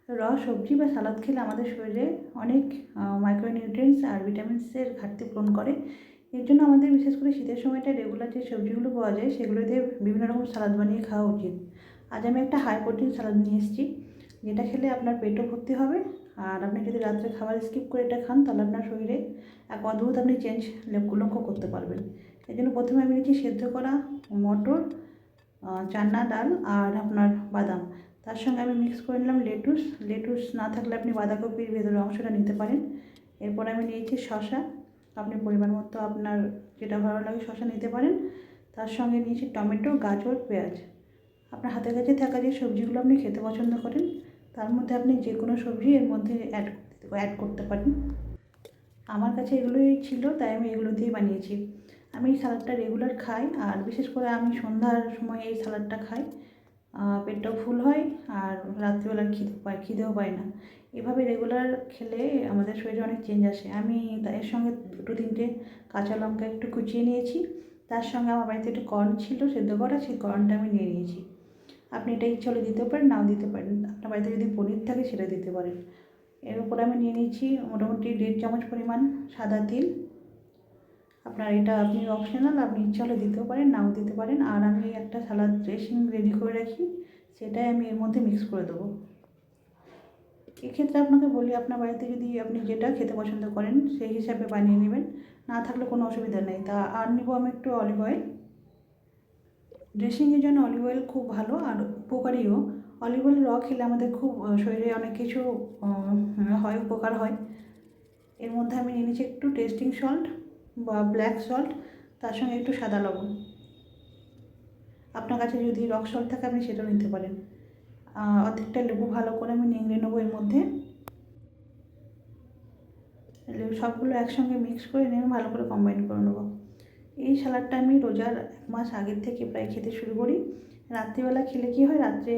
র সবজি বা সালাদ খেলে আমাদের শরীরে অনেক মাইক্রোনিউট্রিয়েন্টস আর ভিটামিনসের ঘাটতি পূরণ করে। এর জন্য আমাদের বিশেষ করে শীতের সময়টা রেগুলার যে সবজিগুলো পাওয়া যায় সেগুলো দিয়ে বিভিন্ন রকম সালাদ বানিয়ে খাওয়া উচিত। আজ আমি একটা হাই প্রোটিন সালাদ নিয়ে এসেছি, যেটা খেলে আপনার পেটও ভর্তি হবে। আর আপনি যদি রাত্রে খাবার স্কিপ করে এটা খান তাহলে আপনার শরীরে এক অদ্ভুত আপনি চেঞ্জ লক্ষ্য করতে পারবেন। এই জন্য প্রথমে আমি নিচ্ছি সেদ্ধ করা মটর, চানা ডাল আর আপনার বাদাম। তার সঙ্গে আমি মিক্স করে নিলাম লেটুস না থাকলে আপনি বাঁধাকপির ভেতরের অংশটা নিতে পারেন। এরপর আমি নিয়েছি শসা, আপনি পরিমাণ মতো আপনার যেটা ভালো লাগে শসা নিতে পারেন। তার সঙ্গে নিয়েছি টমেটো, গাজর, পেঁয়াজ। আপনার হাতের কাছে থাকা যে সবজিগুলো আপনি খেতে পছন্দ করেন তার মধ্যে আপনি যে কোনো সবজি এর মধ্যে অ্যাড করতে পারেন। আমার কাছে এগুলোই ছিল তাই আমি এগুলো দিয়েই বানিয়েছি। আমি এই সালাদটা রেগুলার খাই, আর বিশেষ করে আমি সন্ধ্যার সময় এই সালাদটা খাই। পেটটাও ফুল হয় আর রাত্রিবেলা খিদেও পায় না। এভাবে রেগুলার খেলে আমাদের শরীরে অনেক চেঞ্জ আসে। আমি এর সঙ্গে 2-3টে কাঁচা লঙ্কা একটু কুচিয়ে নিয়েছি। তার সঙ্গে আমার বাড়িতে একটু কর্ন ছিল সেদ্ধ করা, সেই কর্নটা আমি নিয়ে নিয়েছি। আপনি এটা ইচ্ছা হলে দিতেও পারেন, নাও দিতে পারেন। আপনার বাড়িতে যদি পনির থাকে সেটা দিতে পারেন। এর উপরে আমি নিয়ে নিচ্ছি মোটামুটি 1.5 চামচ পরিমাণ সাদা তিল। আপনার এটা আপনি অপশনাল, আপনি ইচ্ছা হলে দিতেও পারেন, নাও দিতে পারেন। আর আমি একটা সালাদ ড্রেসিং রেডি করে রাখি, সেটাই আমি এর মধ্যে মিক্স করে দেবো। এক্ষেত্রে আপনাকে বলি, আপনার বাড়িতে যদি আপনি যেটা খেতে পছন্দ করেন সেই হিসাবে বানিয়ে নেবেন, না থাকলে কোনো অসুবিধা নেই। তা আর নিব আমি একটু অলিভ অয়েল। ড্রেসিংয়ের জন্য অলিভ অয়েল খুব ভালো আর উপকারীও। অলিভ অয়েল র খেলে আমাদের খুব শরীরে অনেক কিছু হয়, উপকার হয়। এর মধ্যে আমি নিয়ে নিচ্ছি একটু টেস্টিং সল্ট বা ব্ল্যাক সল্ট, তার সঙ্গে একটু সাদা লবণ। আপনার কাছে যদি রক সল্ট থাকে আপনি সেটাও নিতে পারেন। অর্ধেকটা লেবু ভালো করে আমি নিংড়ে নেবো এর মধ্যে। সবগুলো একসঙ্গে মিক্স করে নিয়ে ভালো করে কম্বাইন করে নেবো। এই সালাডটা আমি রোজার 1 মাস আগের থেকে প্রায় খেতে শুরু করি। রাত্রিবেলা খেলে কী হয়, রাত্রে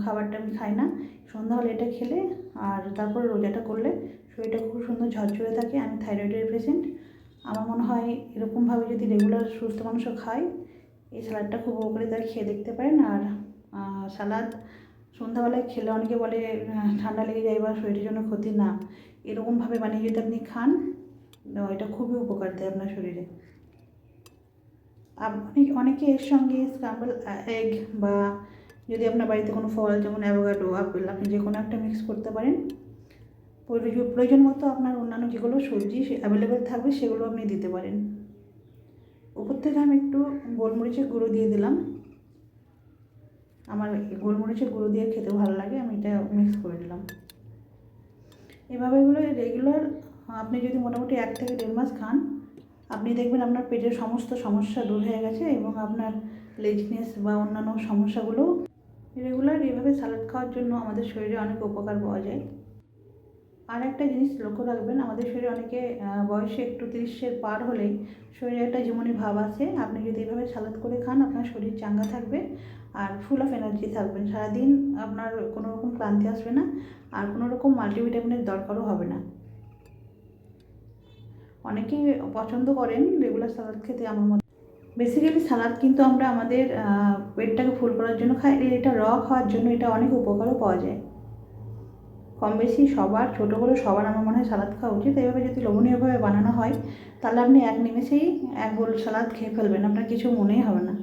খাবারটা আমি খাই না, সন্ধ্যা হলে এটা খেলে আর তারপরে রোজাটা করলে শরীরটা খুব সুন্দর ঝরঝরে থাকে। আমি থাইরয়েডের পেশেন্ট, আমার মনে হয় এরকমভাবে যদি রেগুলার সুস্থ মানুষও খায় এই সালাডটা খুব উপকারিতা, খেয়ে দেখতে পারেন। আর সালাদ সন্ধ্যাবেলায় খেলে অনেকে বলে ঠান্ডা লেগে যায় বা শরীরের জন্য ক্ষতি, না, এরকমভাবে বানিয়ে যদি আপনি খান এটা খুবই উপকার দেয় আপনার শরীরে। আপনি অনেকে এর সঙ্গে স্ক্রাম্বল এগ বা যদি আপনার বাড়িতে কোনো ফল যেমন অ্যাভোকাডো, আপেল, আপনি যে কোনো একটা মিক্স করতে পারেন। প্রয়োজন মতো আপনার অন্যান্য যেগুলো সবজি অ্যাভেলেবেল থাকবে সেগুলো আপনি দিতে পারেন। উপর থেকে আমি একটু গোলমরিচের গুঁড়ো দিয়ে দিলাম, আমার গোলমরিচের গুঁড়ো দিয়ে খেতে ভালো লাগে, আমি এটা মিক্স করে দিলাম। এভাবে এগুলো রেগুলার আপনি যদি মোটামুটি 1 থেকে 1.5 মাস খান, আপনি দেখবেন আপনার পেটের সমস্ত সমস্যা দূর হয়ে গেছে এবং আপনার লেজিনেস বা অন্যান্য সমস্যাগুলো। রেগুলার এভাবে সালাদ খাওয়ার জন্য আমাদের শরীরে অনেক উপকার পাওয়া যায়। আর একটা জিনিস লক্ষ্য রাখবেন, আমাদের শরীরে অনেকে বয়সে একটু 30-এর পার হলেই শরীরে একটা যেমনই ভাব আসে। আপনি যদি এভাবে সালাদ করে খান আপনার শরীর চাঙ্গা থাকবে আর ফুল অফ এনার্জি থাকবেন। সারাদিন আপনার কোনো রকম ক্লান্তি আসবে না আর কোনো রকম মাল্টিভিটামিনের দরকারও হবে না। অনেকেই পছন্দ করেন রেগুলার সালাদ খেতে। আমার মতে বেসিক্যালি সালাদ কিন্তু আমরা আমাদের পেটটাকে ফুল করার জন্য খাই, এটা র খাওয়ার জন্য এটা অনেক উপকারও পাওয়া যায়। কম বেশি সবার, ছোটো বড়ো সবার আমার মনে হয় সালাদ খাওয়া উচিত। এইভাবে যদি লোভনীয়ভাবে বানানো হয় তাহলে আপনি এক নিমেষেই 1 বোল সালাদ খেয়ে ফেলবেন, আপনার কিছু মনেই হবে না।